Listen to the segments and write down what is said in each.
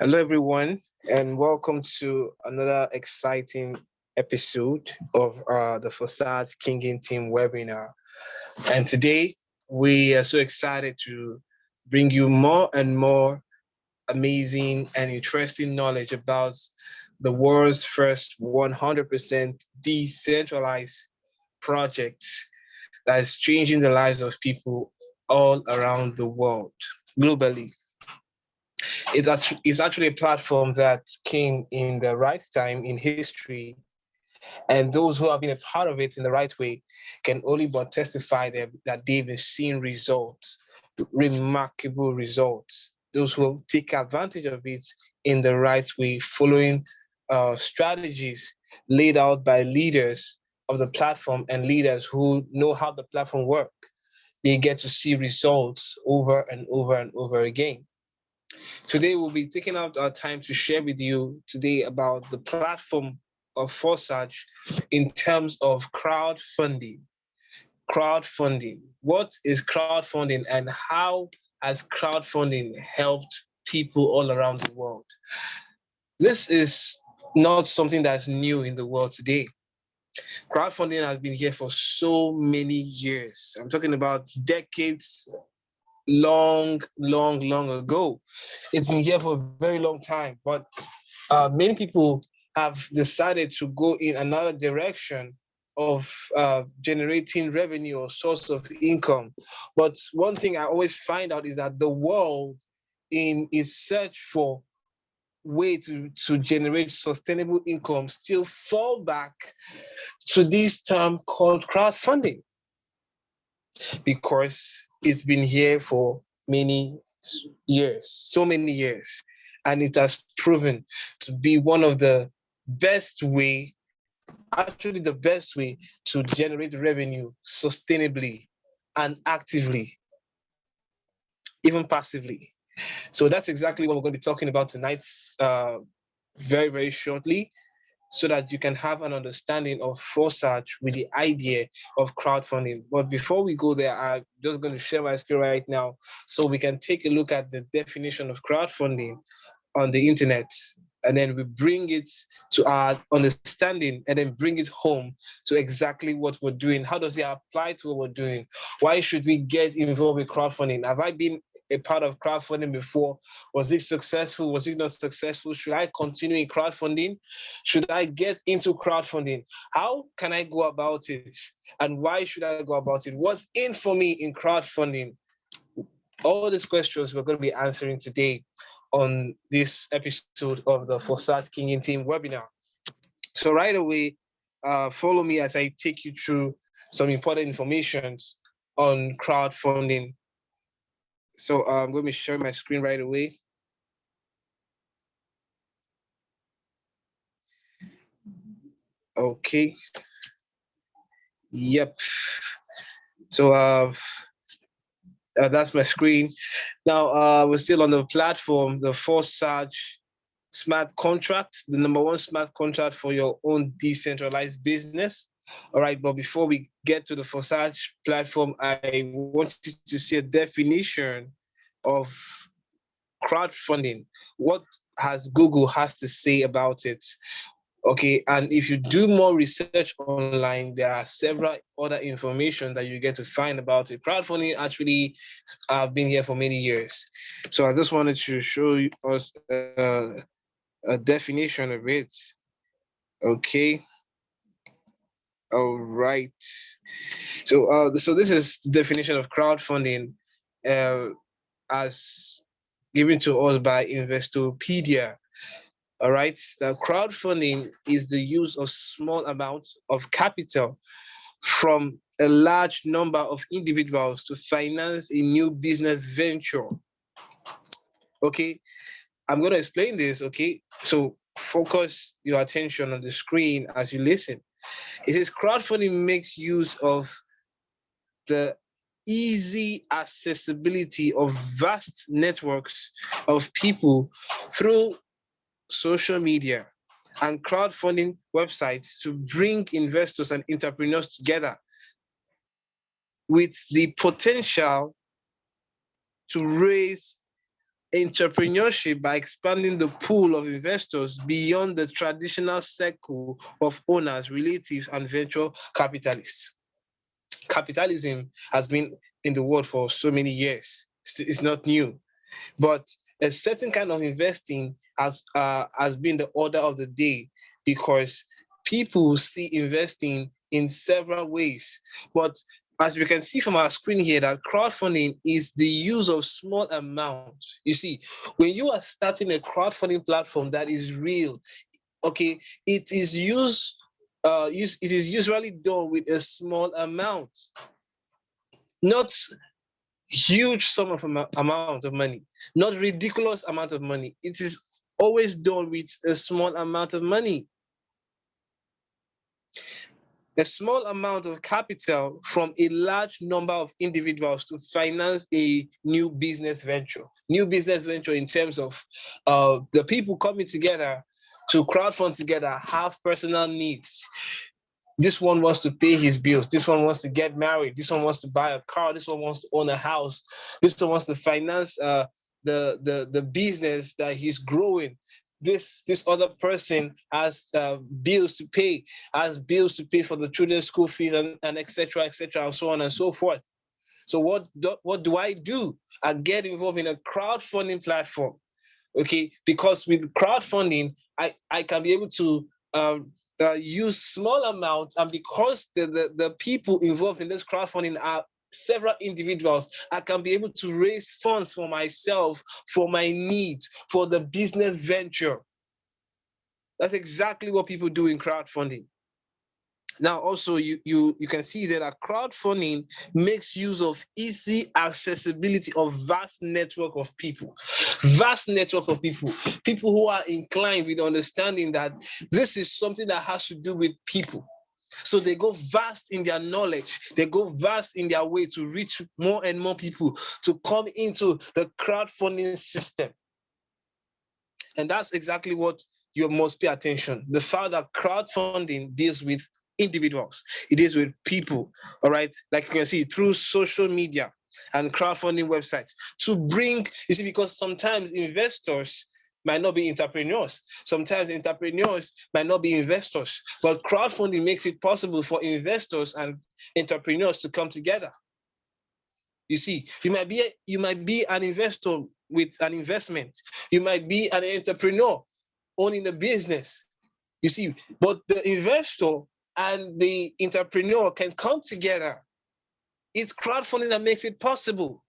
Hello, everyone, and welcome to another exciting episode of the Forsage Kinging Team webinar. And today, we are so excited to bring you more and more amazing and interesting knowledge about the world's first 100% decentralized project that is changing the lives of people all around the world, globally. It's actually a platform that came in the right time in history, and those who have been a part of it in the right way can only but testify that they've been seeing results, remarkable results. Those who take advantage of it in the right way, following strategies laid out by leaders of the platform and leaders who know how the platform works, they get to see results over and over and over again. Today, we'll be taking out our time to share with you today about the platform of Forsage in terms of crowdfunding. Crowdfunding. What is crowdfunding and how has crowdfunding helped people all around the world? This is not something that's new in the world today. Crowdfunding has been here for so many years. I'm talking about decades long ago. It's been here for a very long time, but many people have decided to go in another direction of generating revenue or source of income. But one thing I always find out is that the world in its search for way to generate sustainable income still fall back to this term called crowdfunding, because it's been here for many years, so many years, and it has proven to be one of the best way, actually the best way to generate revenue sustainably and actively, even passively. So that's exactly what we're going to be talking about tonight, very shortly, so that you can have an understanding of Forsage with the idea of crowdfunding. But before we go there, I'm just going to share my screen right now so we can take a look at the definition of crowdfunding on the internet, and then we bring it to our understanding and then bring it home to exactly what we're doing. How does it apply to what we're doing? Why should we get involved with crowdfunding? Have I been a part of crowdfunding before? Was it successful? Was it not successful? Should I continue in crowdfunding? Should I get into crowdfunding? How can I go about it? And why should I go about it? What's in for me in crowdfunding? All these questions we're going to be answering today on this episode of the Forsage Kinging Team webinar. So right away, follow me as I take you through some important information on crowdfunding. So I'm going to share my screen right away. Okay. Yep. So that's my screen. Now, we're still on the platform, the Forsage smart contract, the number one smart contract for your own decentralized business. All right, but before we get to the Forsage platform, I want you to see a definition of crowdfunding. What has Google has to say about it? Okay, and if you do more research online, there are several other information that you get to find about it. Crowdfunding actually have been here for many years. So I just wanted to show us a definition of it. Okay. All right. So this is the definition of crowdfunding as given to us by Investopedia. All right. The crowdfunding is the use of small amounts of capital from a large number of individuals to finance a new business venture. Okay. I'm going to explain this. Okay. So focus your attention on the screen as you listen. It says crowdfunding makes use of the easy accessibility of vast networks of people through social media and crowdfunding websites to bring investors and entrepreneurs together with the potential to raise entrepreneurship by expanding the pool of investors beyond the traditional circle of owners, relatives, and venture capitalists. Capitalism has been in the world for so many years. It's not new, but a certain kind of investing has been the order of the day, because people see investing in several ways. But as we can see from our screen here, that crowdfunding is the use of small amounts. You see, when you are starting a crowdfunding platform that is real, okay, it is it is usually done with a small amount, not huge sum of amount of money, not ridiculous amount of money. It is always done with a small amount of money, a small amount of capital from a large number of individuals to finance a new business venture. New business venture in terms of the people coming together to crowdfund together have personal needs. This one wants to pay his bills. This one wants to get married. This one wants to buy a car. This one wants to own a house. This one wants to finance the business that he's growing. This other person has bills to pay, has bills to pay for the children's school fees and et cetera, and so on and so forth. So what do? I get involved in a crowdfunding platform, okay? Because with crowdfunding, I can be able to use small amounts, and because the people involved in this crowdfunding are several individuals, I can be able to raise funds for myself, for my needs, for the business venture. That's exactly what people do in crowdfunding. Now, also, you can see that crowdfunding makes use of easy accessibility of vast network of people, people who are inclined with understanding that this is something that has to do with people. So they go vast in their knowledge. They go vast in their way to reach more and more people to come into the crowdfunding system. And that's exactly what you must pay attention. The fact that crowdfunding deals with individuals, it deals with people, all right? Like you can see through social media and crowdfunding websites to bring, you see, because sometimes investors might not be entrepreneurs. Sometimes entrepreneurs might not be investors, but crowdfunding makes it possible for investors and entrepreneurs to come together. You see, you might be an investor with an investment. You might be an entrepreneur owning a business. You see, but the investor and the entrepreneur can come together. It's crowdfunding that makes it possible.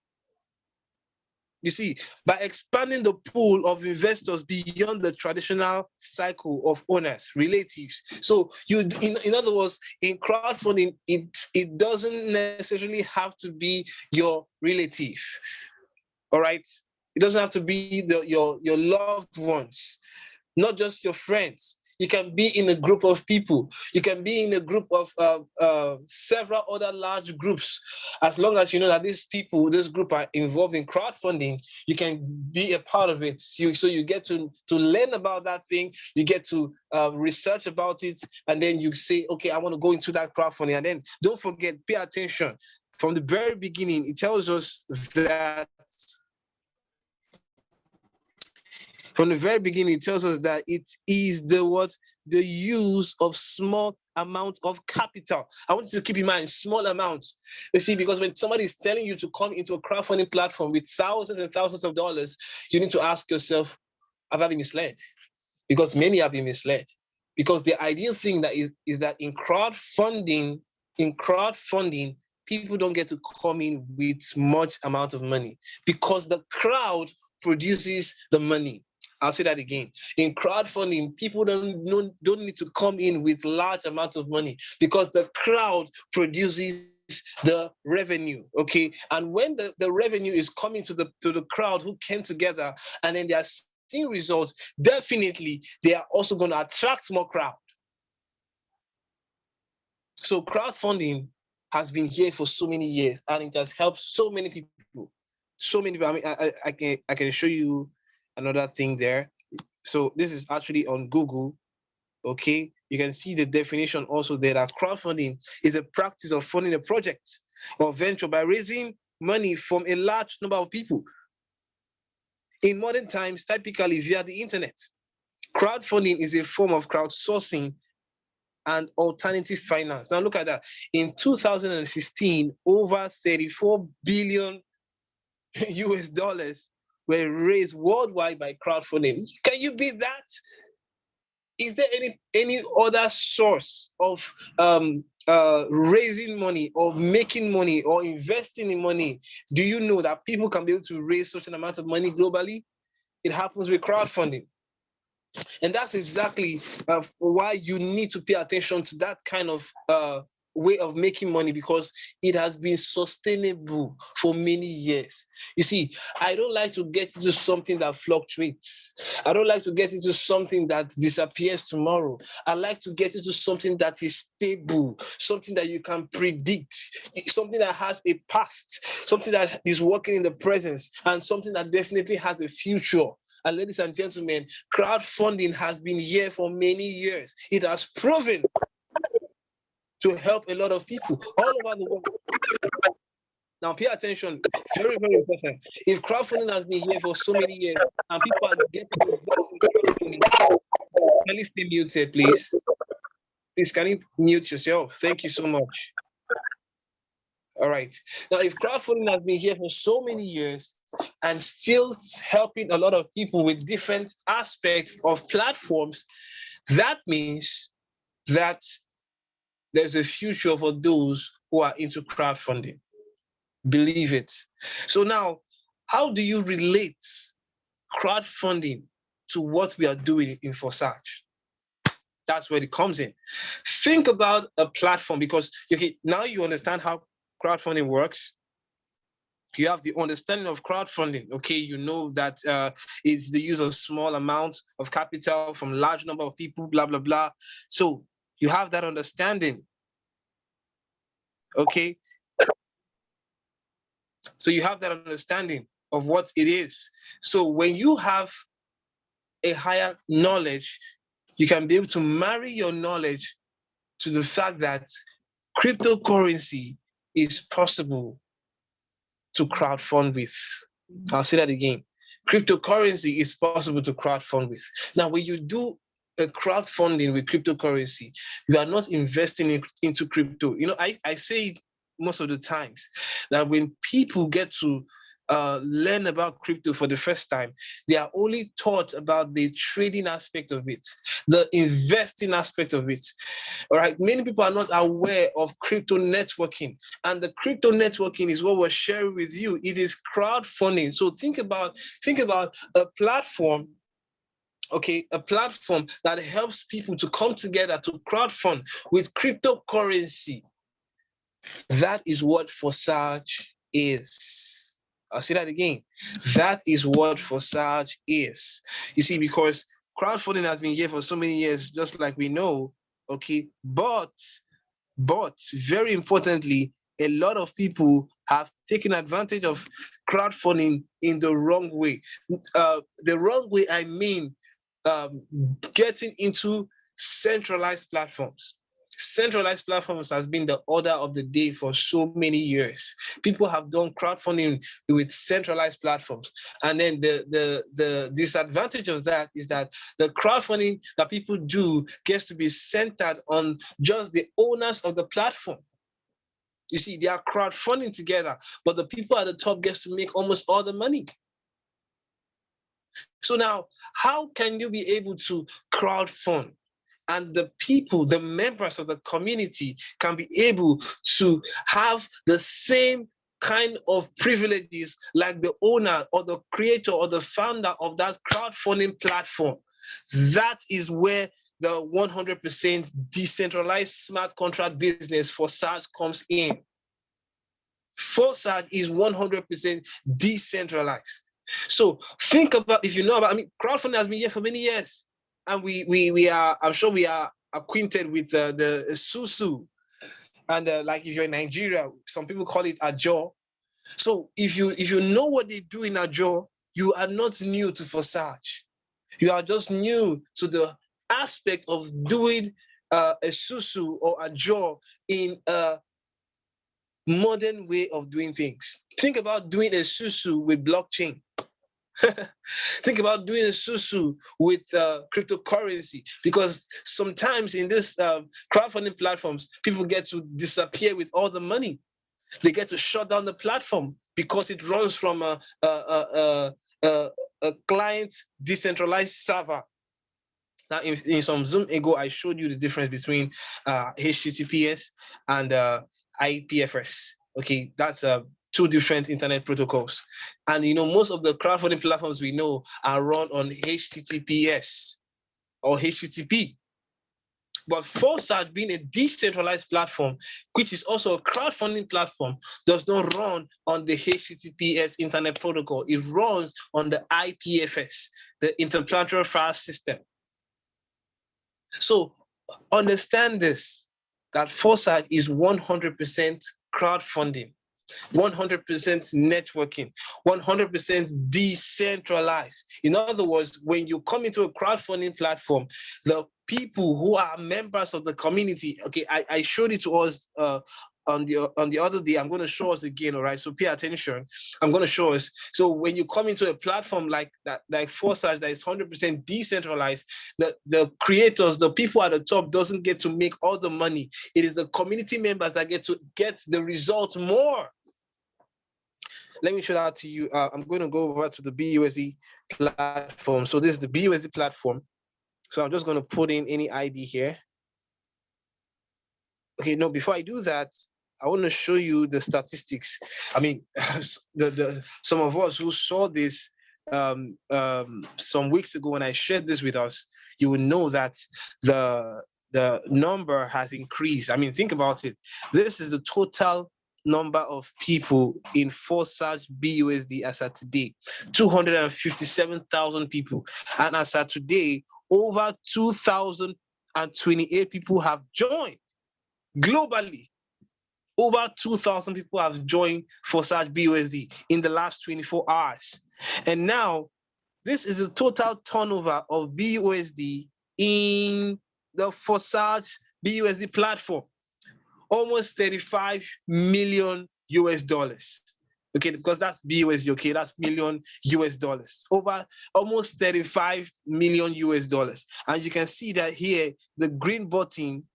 You see, by expanding the pool of investors beyond the traditional cycle of owners, relatives. So in other words, in crowdfunding, it doesn't necessarily have to be your relative. All right. It doesn't have to be your loved ones, not just your friends. You can be in a group of people. You can be in a group of several other large groups. As long as you know that these people, this group are involved in crowdfunding, you can be a part of it. So you get to learn about that thing. You get to research about it. And then you say, okay, I want to go into that crowdfunding. And then don't forget, pay attention. From the very beginning, it tells us that it is the use of small amount of capital. I want you to keep in mind small amounts. You see, because when somebody is telling you to come into a crowdfunding platform with thousands and thousands of dollars, you need to ask yourself, have I been misled? Because many have been misled. Because the ideal thing that is that in crowdfunding, people don't get to come in with much amount of money, because the crowd produces the money. I'll say that again. In crowdfunding, people don't need to come in with large amounts of money, because the crowd produces the revenue. Okay. And when the revenue is coming to the crowd who came together, and then they are seeing results, definitely they are also going to attract more crowd. So crowdfunding has been here for so many years, and it has helped so many people. So many people. I mean, I can show you another thing there. So this is actually on Google. Okay, you can see the definition also there, that crowdfunding is a practice of funding a project or venture by raising money from a large number of people. in modern times, typically via the internet. Crowdfunding is a form of crowdsourcing and alternative finance. Now look at that. In 2015, over 34 billion US dollars were raised worldwide by crowdfunding. Can you beat that? Is there any other source of raising money or making money or investing in money? Do you know that people can be able to raise such an amount of money globally? It happens with crowdfunding. And that's exactly why you need to pay attention to that kind of way of making money, because it has been sustainable for many years. You see, I don't like to get into something that fluctuates. I don't like to get into something that disappears tomorrow. I like to get into something that is stable, something that you can predict, something that has a past, something that is working in the present, and something that definitely has a future. And ladies and gentlemen, crowdfunding has been here for many years. It has proven to help a lot of people all over the world. Now, pay attention, very, very important. If crowdfunding has been here for so many years and people are getting involved in crowdfunding, can you stay muted, please? Please, can you mute yourself? Thank you so much. All right. Now, if crowdfunding has been here for so many years and still helping a lot of people with different aspects of platforms, that means that there's a future for those who are into crowdfunding. Believe it. So now, how do you relate crowdfunding to what we are doing in Forsage? That's where it comes in. Think about a platform, because now you understand how crowdfunding works. You have the understanding of crowdfunding. Okay, you know that it's the use of small amount of capital from large number of people, blah, blah, blah. So you have that understanding. Okay. So you have that understanding of what it is. So when you have a higher knowledge, you can be able to marry your knowledge to the fact that cryptocurrency is possible to crowdfund with. I'll say that again. Cryptocurrency is possible to crowdfund with. Now, when you do a crowdfunding with cryptocurrency, you are not investing into crypto. You know, I say it most of the times that when people get to learn about crypto for the first time, they are only taught about the trading aspect of it, the investing aspect of it. All right, many people are not aware of crypto networking, and the crypto networking is what we're sharing with you. It is crowdfunding. So think about a platform. Okay, a platform that helps people to come together to crowdfund with cryptocurrency. That is what Forsage is. I'll say that again. That is what Forsage is. You see, because crowdfunding has been here for so many years, just like we know, okay, but very importantly, a lot of people have taken advantage of crowdfunding in the wrong way. The wrong way, I mean, getting into centralized platforms. Centralized platforms has been the order of the day for so many years. People have done crowdfunding with centralized platforms. And then the disadvantage of that is that the crowdfunding that people do gets to be centered on just the owners of the platform. You see, they are crowdfunding together, but the people at the top gets to make almost all the money. So now, how can you be able to crowdfund? And the people, the members of the community can be able to have the same kind of privileges like the owner or the creator or the founder of that crowdfunding platform. That is where the 100% decentralized smart contract business Forsage comes in. Forsage is 100% decentralized. So think about, if you know about, crowdfunding has been here for many years. And we are, I'm sure we are acquainted with the Susu. And like if you're in Nigeria, some people call it Ajo. So if you know what they do in Ajo, you are not new to Forsage. You are just new to the aspect of doing a Susu or Ajo in a modern way of doing things. Think about doing a Susu with blockchain. Think about doing a susu with cryptocurrency, because sometimes in this crowdfunding platforms, people get to disappear with all the money. They get to shut down the platform because it runs from a client decentralized server. Now, in some Zoom ago, I showed you the difference between HTTPS and IPFS. Okay, that's two different internet protocols. And most of the crowdfunding platforms we know are run on HTTPS or HTTP. But Forsage, being a decentralized platform, which is also a crowdfunding platform, does not run on the HTTPS internet protocol. It runs on the IPFS, the Interplanetary File System. So understand this, that Forsage is 100% crowdfunding, 100% networking, 100% decentralized. In other words, when you come into a crowdfunding platform, the people who are members of the community, okay, I showed it to us on the other day. I'm going to show us again, all right? So pay attention. I'm going to show us. So when you come into a platform like that, like Forsage, that is 100% decentralized, the creators, the people at the top doesn't get to make all the money. It is the community members that get to get the result more. Let me show that to you. I'm going to go over to the BUSD platform. So this is the BUSD platform. So I'm just going to put in any ID here. Okay, no, before I do that, I want to show you the statistics. I mean, some of us who saw this some weeks ago when I shared this with us, you will know that the number has increased. I mean, think about it. This is the total number of people in Forsage BUSD as at today, 257,000 people. And as at today, over 2,028 people have joined globally. Over 2,000 people have joined Forsage BUSD in the last 24 hours. And now, this is a total turnover of BUSD in the Forsage BUSD platform. Almost 35 million US dollars. Okay, because that's BUSD, okay, that's million US dollars. Over almost 35 million US dollars. And you can see that here, the green button,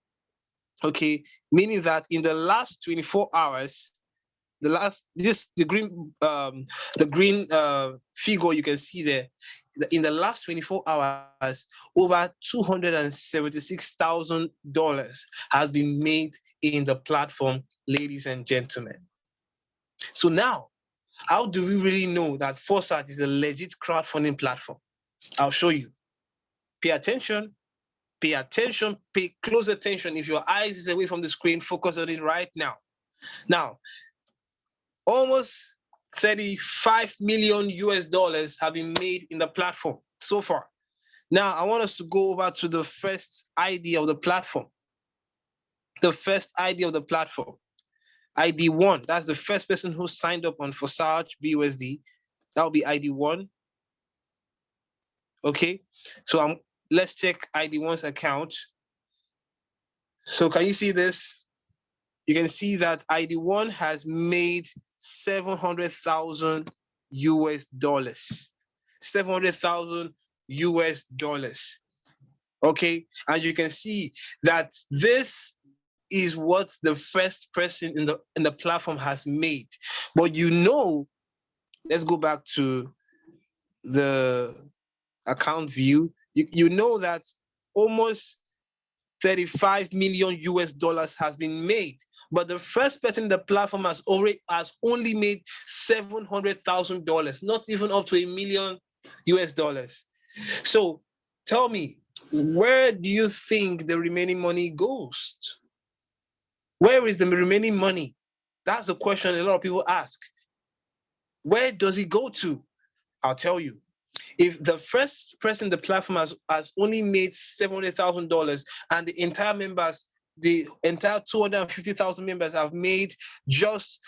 okay, meaning that in the last 24 hours, the green figure you can see there, in the last 24 hours, over $276,000 has been made in the platform, ladies and gentlemen. So now, how do we really know that Forsage is a legit crowdfunding platform? I'll show you. Pay attention. Pay attention, pay close attention. If your eyes is away from the screen, focus on it right now. Now, almost 35 million US dollars have been made in the platform so far. Now, I want us to go over to the first ID of the platform. The first ID of the platform. ID 1, that's the first person who signed up on Forsage BUSD. That will be ID 1. Okay, so let's check ID 1's account. So can you see this? You can see that ID 1 has made 700,000 US dollars. 700,000 US dollars. Okay, and you can see that this is what the first person in the platform has made. But let's go back to the account view. You know that almost 35 million US dollars has been made, but the first person in the platform has only made $700,000, not even up to $1 million US dollars. So tell me, where do you think the remaining money goes? Where is the remaining money? That's a question a lot of people ask. Where does it go to? I'll tell you. If the first person in the platform has only made $700,000 and the entire 250,000 members have made just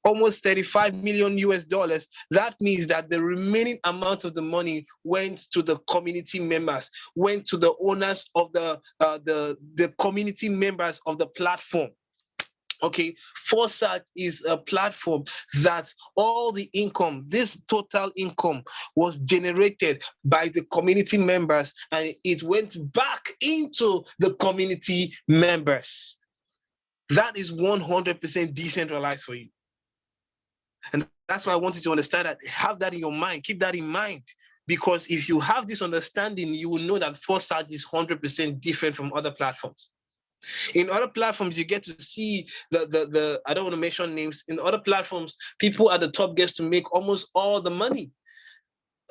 almost 35 million US dollars, that means that the remaining amount of the money went to the community members, went to the owners of the community members of the platform. Okay, Forsage is a platform that all the income, this total income, was generated by the community members, and it went back into the community members. That is 100% decentralized for you. And that's why I want you to understand that, have that in your mind, keep that in mind. Because if you have this understanding, you will know that Forsage is 100% different from other platforms. In other platforms, you get to see the I don't want to mention names. In other platforms, people at the top gets to make almost all the money,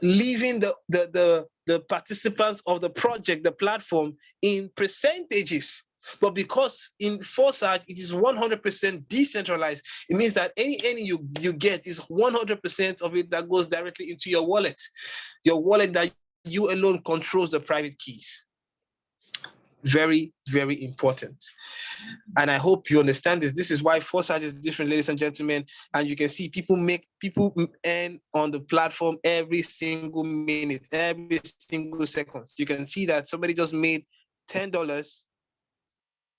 leaving the participants of the project, the platform, in percentages. But because in Forsage, it is 100% decentralized, it means that any you get is 100% of it that goes directly into your wallet that you alone controls the private keys. Very, very important. And I hope you understand this. This is why Forsage is different, ladies and gentlemen. And you can see people earn on the platform every single minute, every single second. You can see that somebody just made $10.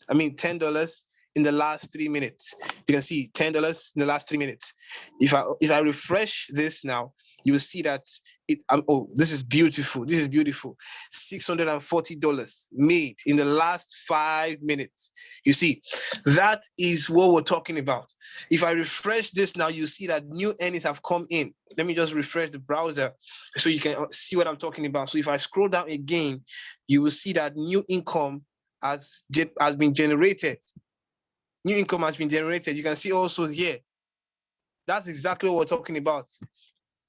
$10 in the last 3 minutes. You can see $10 in the last 3 minutes. If I refresh this now, you will see that this is beautiful. This is beautiful. $640 made in the last 5 minutes. You see, that is what we're talking about. If I refresh this now, you see that new earnings have come in. Let me just refresh the browser so you can see what I'm talking about. So if I scroll down again, you will see that new income has been generated. New income has been generated. You can see also here. That's exactly what we're talking about.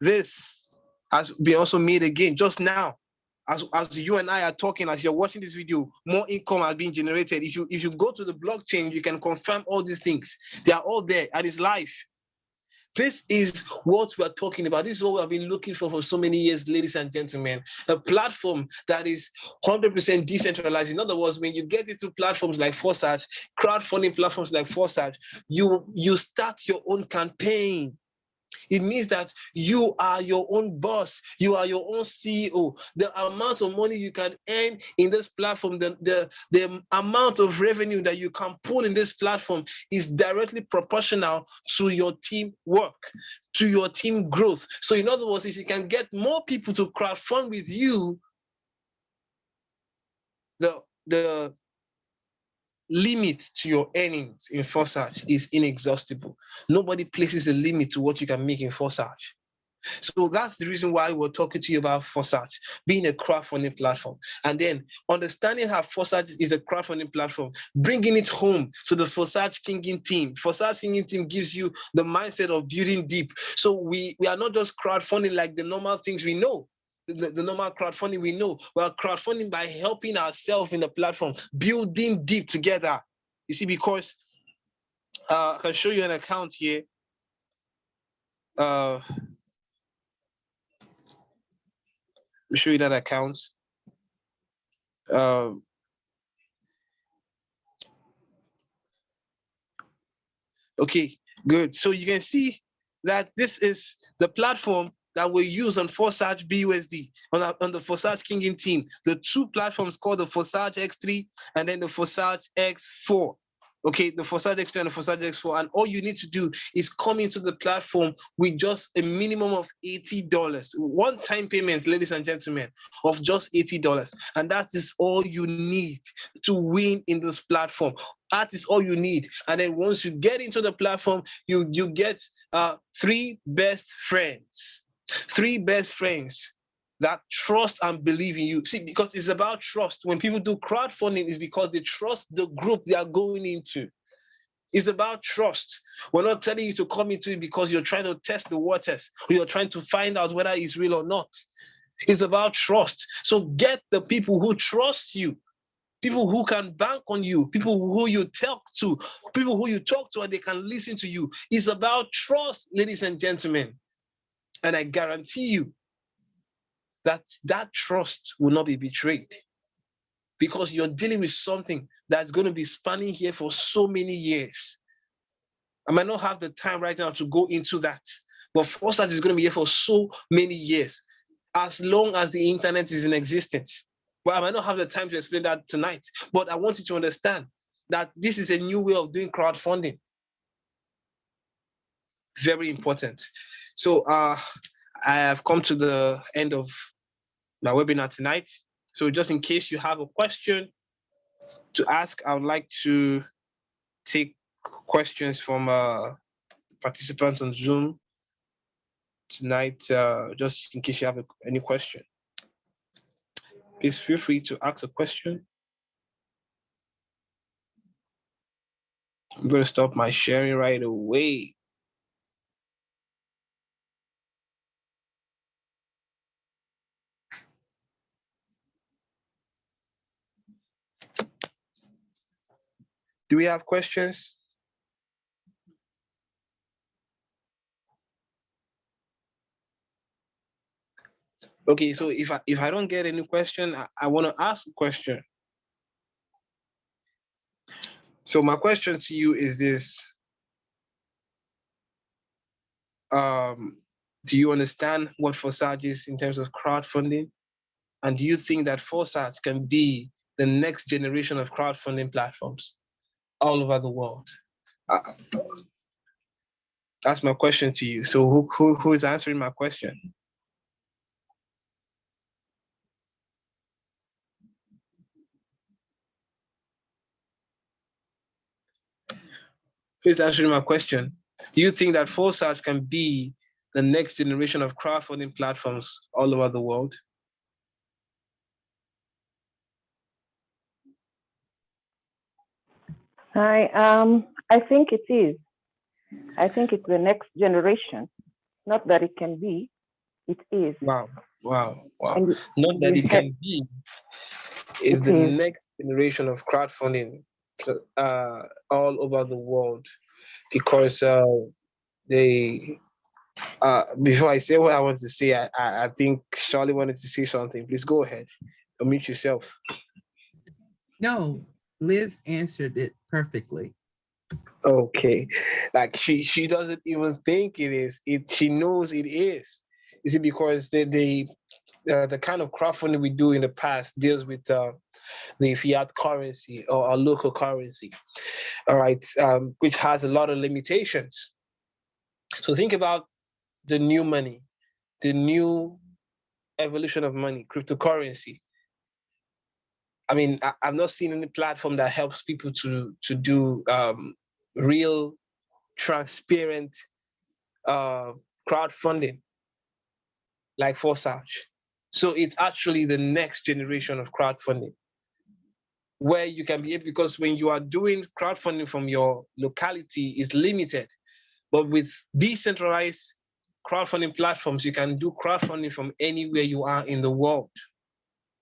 This has been also made again just now. As you and I are talking, as you're watching this video, more income has been generated. If you go to the blockchain, you can confirm all these things. They are all there, and it's live. This is what we're talking about. This is what we have been looking for so many years, ladies and gentlemen. A platform that is 100% decentralized. In other words, when you get into platforms like Forsage, crowdfunding platforms like Forsage, you start your own campaign. It means that you are your own boss. You are your own CEO. The amount of money you can earn in this platform, the amount of revenue that you can pull in this platform is directly proportional to your team work, to your team growth. So in other words, if you can get more people to crowdfund with you, the limit to your earnings in Forsage is inexhaustible. Nobody places a limit to what you can make in Forsage. So that's the reason why we're talking to you about Forsage, being a crowdfunding platform. And then understanding how Forsage is a crowdfunding platform, bringing it home to the Forsage Kinging Team. Forsage Kinging Team gives you the mindset of building deep. So we are not just crowdfunding like the normal things we know. The normal crowdfunding we know. We're crowdfunding by helping ourselves in the platform, building deep together. You see, because I can show you an account here. Let me show you that account. Okay, good. So you can see that this is the platform that we use on Forsage BUSD, on the Forsage Kinging Team. The two platforms called the Forsage X3 and then the Forsage X4. Okay, the Forsage X3 and the Forsage X4. And all you need to do is come into the platform with just a minimum of $80. One-time payment, ladies and gentlemen, of just $80. And that is all you need to win in this platform. That is all you need. And then once you get into the platform, you get 3 best friends. 3 best friends that trust and believe in you. See, because it's about trust. When people do crowdfunding, it's because they trust the group they are going into. It's about trust. We're not telling you to come into it because you're trying to test the waters or you're trying to find out whether it's real or not. It's about trust. So get the people who trust you, people who can bank on you, people who you talk to and they can listen to you. It's about trust, ladies and gentlemen. And I guarantee you that trust will not be betrayed, because you're dealing with something that's going to be spanning here for so many years. I might not have the time right now to go into that, but Forsage is going to be here for so many years, as long as the internet is in existence. Well, I might not have the time to explain that tonight, but I want you to understand that this is a new way of doing crowdfunding. Very important. So I have come to the end of my webinar tonight. So just in case you have a question to ask, I would like to take questions from participants on Zoom tonight, just in case you have any question. Please feel free to ask a question. I'm going to stop my sharing right away. Do we have questions? Okay, so if I don't get any question, I want to ask a question. So my question to you is this: do you understand what Forsage is in terms of crowdfunding? And do you think that Forsage can be the next generation of crowdfunding platforms all over the world? That's my question to you. So who is answering my question? Who's answering my question? Do you think that Forsage can be the next generation of crowdfunding platforms all over the world? Hi, I think it is. I think it's the next generation. Not that it can be, it is. Wow. And Not that it can be. Is the is. next generation of crowdfunding all over the world, because they before I say what I want to say, I think Charlie wanted to say something. Please go ahead. Unmute yourself. No, Liz answered it perfectly. Okay, like she doesn't even think it is. She knows it is. You see, because the kind of crowdfunding we do in the past deals with the fiat currency or our local currency, all right, which has a lot of limitations. So think about the new money, the new evolution of money, cryptocurrency. I mean, I've not seen any platform that helps people to do real, transparent crowdfunding like Forsage. So it's actually the next generation of crowdfunding, where you can be able, because when you are doing crowdfunding from your locality, is limited. But with decentralized crowdfunding platforms, you can do crowdfunding from anywhere you are in the world.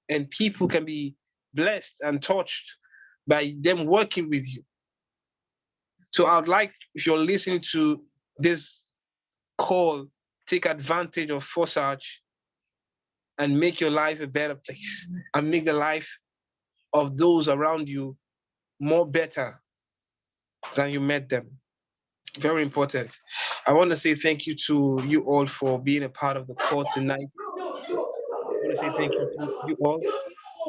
And people can be blessed and touched by them working with you. So I would like, if you're listening to this call, take advantage of Forsage and make your life a better place and make the life of those around you more better than you met them. Very important. I want to say thank you to you all for being a part of the call tonight. I want to say thank you to you all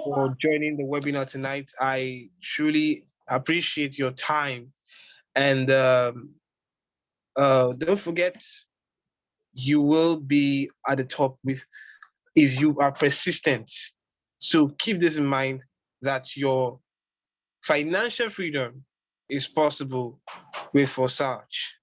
for joining the webinar tonight. I truly appreciate your time. And don't forget, you will be at the top if you are persistent. So keep this in mind, that your financial freedom is possible with Forsage.